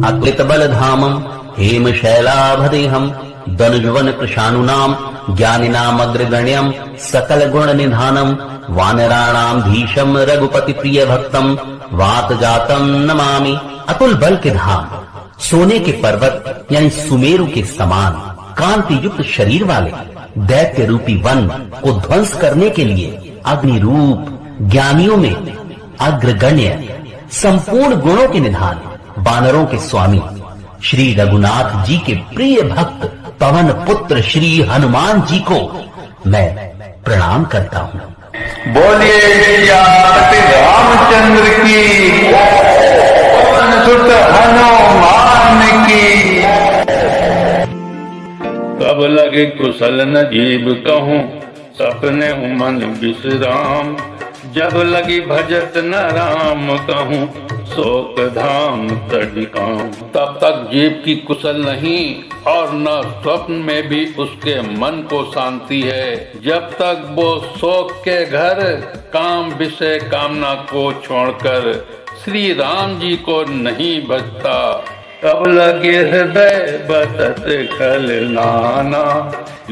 अक्लित बल धामम हेम शैलाभदेहम दनुजवन प्रशानुनाम ज्ञानिनाम अग्रगण्यम सकल गुण निधानम वानराणाम धीशम रघुपति प्रिय भक्तम वात जातम नमामि। अतुल बल के धाम, सोने के पर्वत यानी सुमेरु के समान कांति युक्त शरीर वाले दैत्य रूपी वन को ध्वंस करने के लिए अग्नि रूप, ज्ञानियों में अग्रगण्य, संपूर्ण गुणों के निधान, वानरों के स्वामी श्री रघुनाथ जी के प्रिय भक्त पवन पुत्र श्री हनुमान जी को मैं प्रणाम करता हूँ। बोलिए श्री रामचंद्र की, पवन सुत हनुमान की। कब लगे कुशल न जीव कहूँ, सपने मन विश्राम। जब लगी भजत न राम कहूँ, शोक धाम तड़िकाम। तब तक जीव की कुशल नहीं और न स्वप्न में भी उसके मन को शांति है, जब तक वो शोक के घर काम विषय कामना को छोड़कर श्री राम जी को नहीं भजता। तब लगे हृदय बतत खल नाना,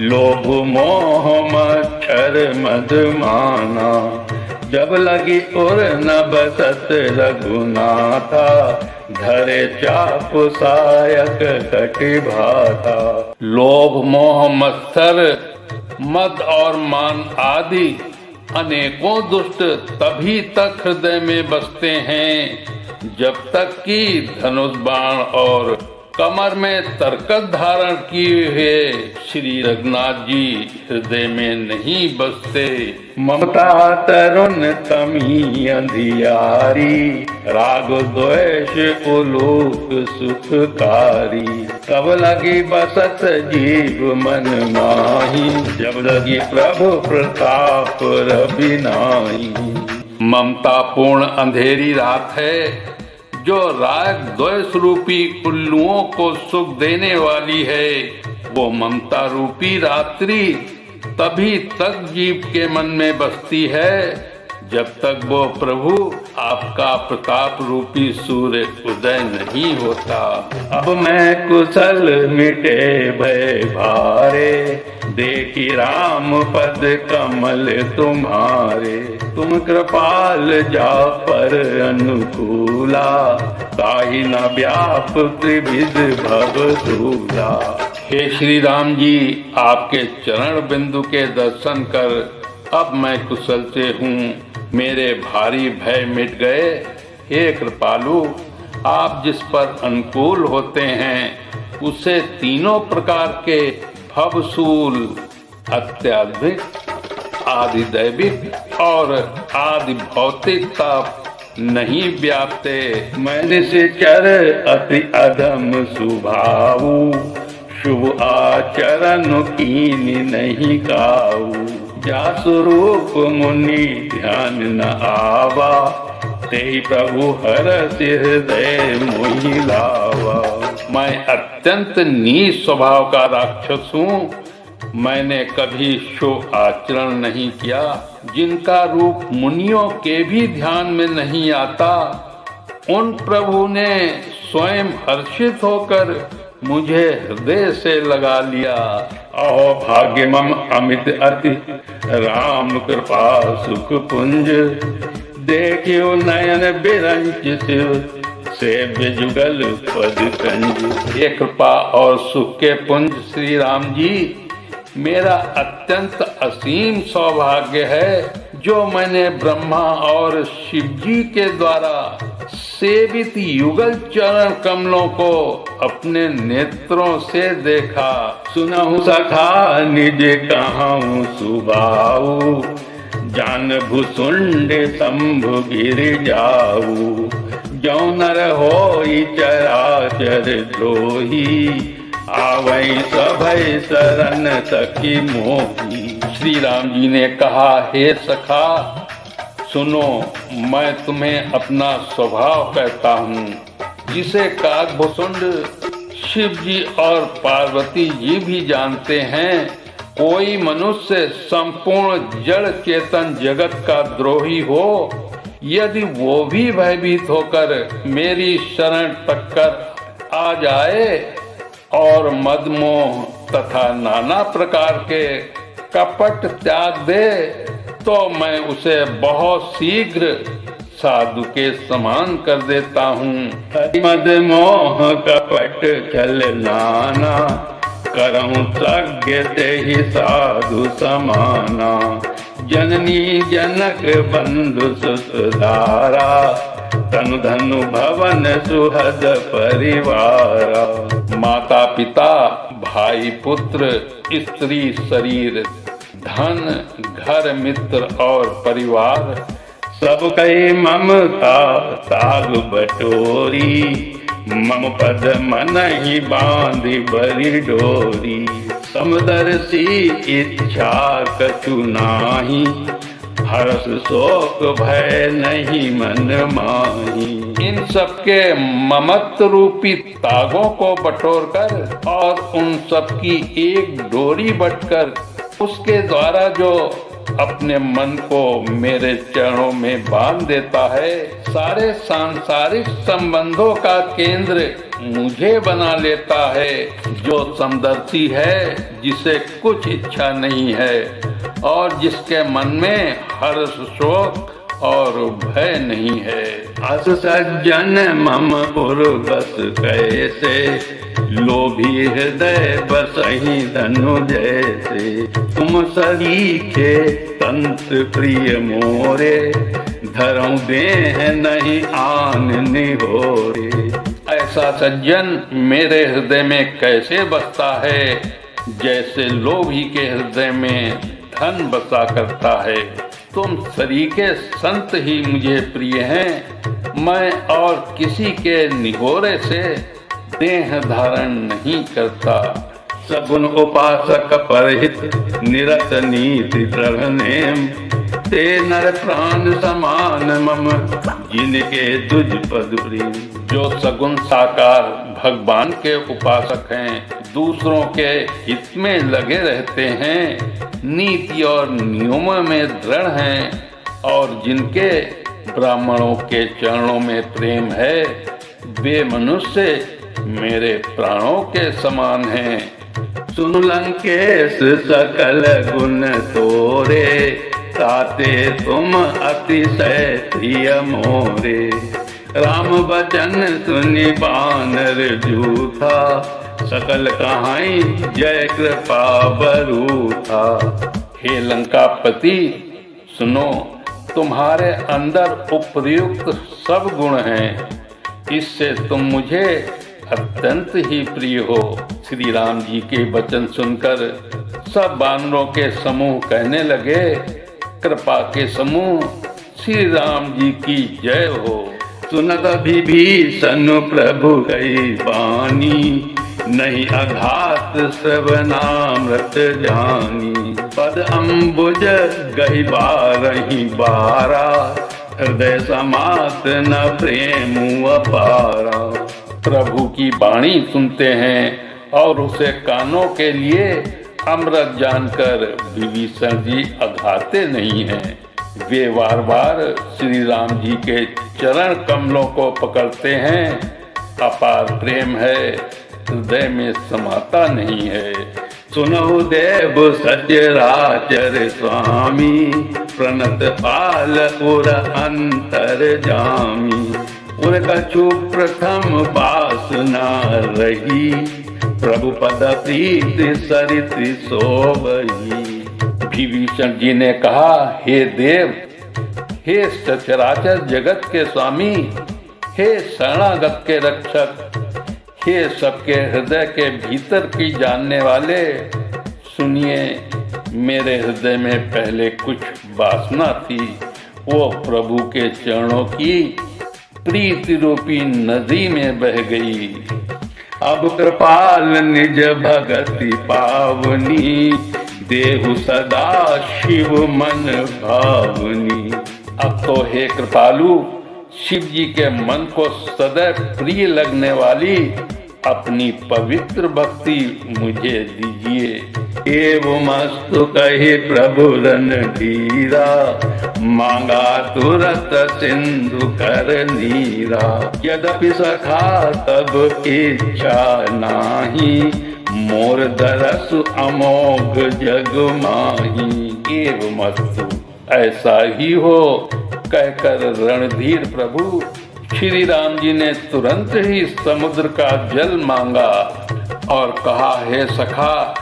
लोभ मोह मच्छर मधुमाना। जब लगी उर न बसत रघुनाथा, धरे चाप सायक कटि भाता। लोभ मोह मत्सर मद और मान आदि अनेकों दुष्ट तभी तक हृदय में बसते हैं जब तक कि धनुष बाण और कमर में तरकस धारण किए हुए श्री रघुनाथ जी हृदय में नहीं बसते। ममता तरुण तमी अंधियारी, राग द्वेष उलूक सुखकारी। कब लगी बसत जीव मन माही, जब लगी प्रभु प्रताप रवि नाही। ममता पूर्ण अंधेरी रात है जो राग द्वेष रूपी उल्लुओं को सुख देने वाली है। वो ममता रूपी रात्रि तभी तक जीव के मन में बसती है जब तक वो प्रभु आपका प्रताप रूपी सूर्य उदय नहीं होता। अब मैं कुशल मिटे भय भारे, देखी राम पद कमल तुम्हारे। तुम कृपाल जा पर अनुकूला, ताहि न व्याप त्रिविध भव दूला। हे श्री राम जी, आपके चरण बिंदु के दर्शन कर अब मैं कुशल से हूँ, मेरे भारी भय मिट गए। हे कृपालु, आप जिस पर अनुकूल होते हैं उसे तीनों प्रकार के भवशूल, अत्याधिक, आदि दैविक और आदि भौतिक ताप नहीं व्यापते। मैंने से चर अति अधम सुभाऊ, शुभ आचरण कीन नहीं काऊ। जा स्वरूप मुनि ध्यान न आवा, तेहि प्रभु हर हृदय मोहि लावा। मैं अत्यंत नीच स्वभाव का राक्षस हूँ, मैंने कभी शुभ आचरण नहीं किया, जिनका रूप मुनियों के भी ध्यान में नहीं आता। उन प्रभु ने स्वयं हर्षित होकर मुझे हृदय से लगा लिया। अहो भाग्य मम अमित अति, राम कृपा सुख पुंज। देखियो नयन बिरंच शिव, सेव्य जुगल पद कंज। ये कृपा और सुख के पुंज श्री राम जी, मेरा अत्यंत असीम सौभाग्य है जो मैंने ब्रह्मा और शिव जी के द्वारा सेवित युगल चरण कमलों को अपने नेत्रों से देखा। सुनहु सखा निज कहाऊं सुबाऊ, जान भुसुंड शंभु गिर जाऊ। जौ नर होई चराचर द्रोही, आवै सभय शरण सखी मोही। श्री राम जी ने कहा, हे सखा सुनो, मैं तुम्हें अपना स्वभाव कहता हूँ, जिसे काकभुसुंड शिव जी और पार्वती जी भी जानते हैं। कोई मनुष्य संपूर्ण जड़ चेतन जगत का द्रोही हो, यदि वो भी भयभीत होकर मेरी शरण तक कर आ जाए और मदमोह तथा नाना प्रकार के कपट त्याग दे तो मैं उसे बहुत शीघ्र साधु के समान कर देता हूँ। मद मोह कपट छल नाना करहूँ तज्ञ तेहि साधु समाना। जननी जनक बंधु सुतधारा तनु धनु भवन सुहद परिवारा। माता पिता भाई पुत्र स्त्री शरीर धन घर मित्र और परिवार सब कई ममता ताग बटोरी। मम पद मन ही बांधी बरी डोरी। समदर्शी इच्छा कछु नाही हर्ष शोक भय नहीं मन माही। इन सबके ममत्व रूपी तागों को बटोर कर और उन सबकी एक डोरी बटकर उसके द्वारा जो अपने मन को मेरे चरणों में बांध देता है, सारे सांसारिक संबंधों का केंद्र मुझे बना लेता है। जो समदर्शी है, जिसे कुछ इच्छा नहीं है और जिसके मन में हर्ष शोक और भय नहीं है। अस सज्जन मम उर्वस कैसे लोभी हृदय बसहि धनु जैसे। तुम सरीखे तंत प्रिय मोरे धरऊं देह नहीं आन निहोरे। ऐसा सज्जन मेरे हृदय में कैसे बसता है जैसे लोभी के हृदय में धन बसा करता है। तुम सरीके संत ही मुझे प्रिय हैं। मैं और किसी के निहोरे से देह धारण नहीं करता। सगुन उपासक परहित निरत नीति दृढ़ नेम। ते नर प्राण समान मम जिनके तुझ पद प्रेम। जो सगुन साकार भगवान के उपासक हैं, दूसरों के हित में लगे रहते हैं, नीति और नियमों में दृढ़ हैं और जिनके ब्राह्मणों के चरणों में प्रेम है, वे मनुष्य मेरे प्राणों के समान हैं। सुन लंकेश सकल गुण तोरे ताते तुम अतिशय प्रिय मोरे। राम बचन सुनि बानर जूथा सकल कहाई जय कृपा बरूथा। हे लंकापति सुनो, तुम्हारे अंदर उपयुक्त सब गुण हैं, इससे तुम मुझे अत्यंत ही प्रिय हो। श्री राम जी के वचन सुनकर सब वानरों के समूह कहने लगे, कृपा के समूह श्री राम जी की जय हो। सुनत विभीषण प्रभु कई बानी नहीं अघात श्रवणामृत जानी। पद अम्बुज गही बारही बारा हृदय समात न प्रेम अपारा। प्रभु की वाणी सुनते हैं और उसे कानों के लिए अमृत जानकर विभीषण जी अघाते नहीं हैं। वे बार बार श्री राम जी के चरण कमलों को पकड़ते हैं। अपार प्रेम है, हृदय में समाता नहीं है। सुनहु देव सचराचर स्वामी प्रणत पाल उर अंतर जामी। उर कछु प्रथम वासना रही प्रभु पद प्रीति सरित सोबही। विभीषण जी ने कहा, हे देव, हे सचराचर जगत के स्वामी, हे शरणागत के रक्षक, हे सबके हृदय के भीतर की जानने वाले, सुनिए, मेरे हृदय में पहले कुछ वासना थी, वो प्रभु के चरणों की प्रीति रूपी नदी में बह गई। अब कृपाल निज भगति पावनी देहु सदा शिव मन भावनी। अब तो हे कृपालु, शिव जी के मन को सदैव प्रिय लगने वाली अपनी पवित्र भक्ति मुझे दीजिए। एवमस्तु कहि प्रभु रणधीरा, मांगा तुरत सिंधु कर नीरा। यद्यपि सखा तब इच्छा नाही, मोर दरस अमोघ जग माही। एवमस्तु ऐसा ही हो कहकर रणधीर प्रभु श्री राम जी ने तुरंत ही समुद्र का जल मांगा और कहा, हे सखा,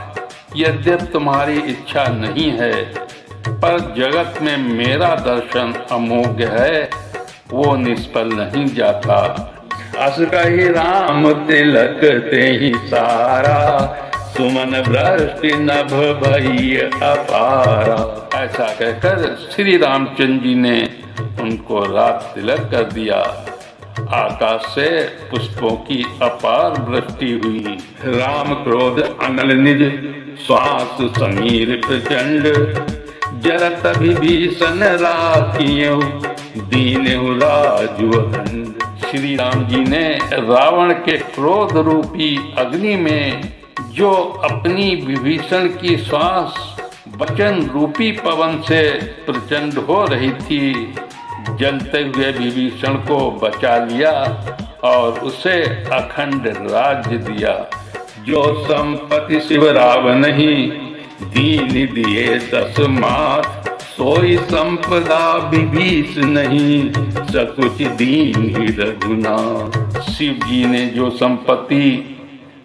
यद्यपि तुम्हारी इच्छा नहीं है, पर जगत में मेरा दर्शन अमोघ है, वो निष्फल नहीं जाता। अस कहि राम तिलक ते ही सारा, सुमन वृष्टि नभ भई अपारा। ऐसा कहकर श्री रामचंद्र जी ने उनको रात तिलक कर दिया। आकाश से पुष्पों की अपार वृष्टि हुई। राम क्रोध अनल निज, श्वास समीर प्रचंड, जरत विभीषण राखियो, दीनहु राजु अखंड। श्री राम जी ने रावण के क्रोध रूपी अग्नि में जो अपनी विभीषण की श्वास वचन रूपी पवन से प्रचंड हो रही थी, जलते हुए विभीषण को बचा लिया और उसे अखंड राज्य दिया। जो संपत्ति शिव रावण ही, दीन दिए 10 मास, सोई संपदा विभीषण नहीं, सकुच दीन ही रघुनाथ। शिव जी ने जो संपत्ति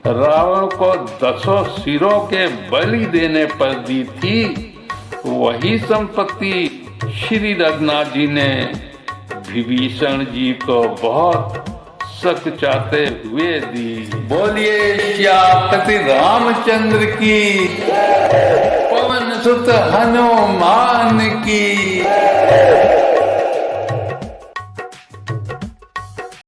रावण को 10 सिरों के बलि देने पर दी थी, वही संपत्ति श्री रघुनाथ जी ने विभीषण जी को बहुत सकुचाते हुए दी। बोलिए श्यापति रामचंद्र की, पवन सुत हनुमान की।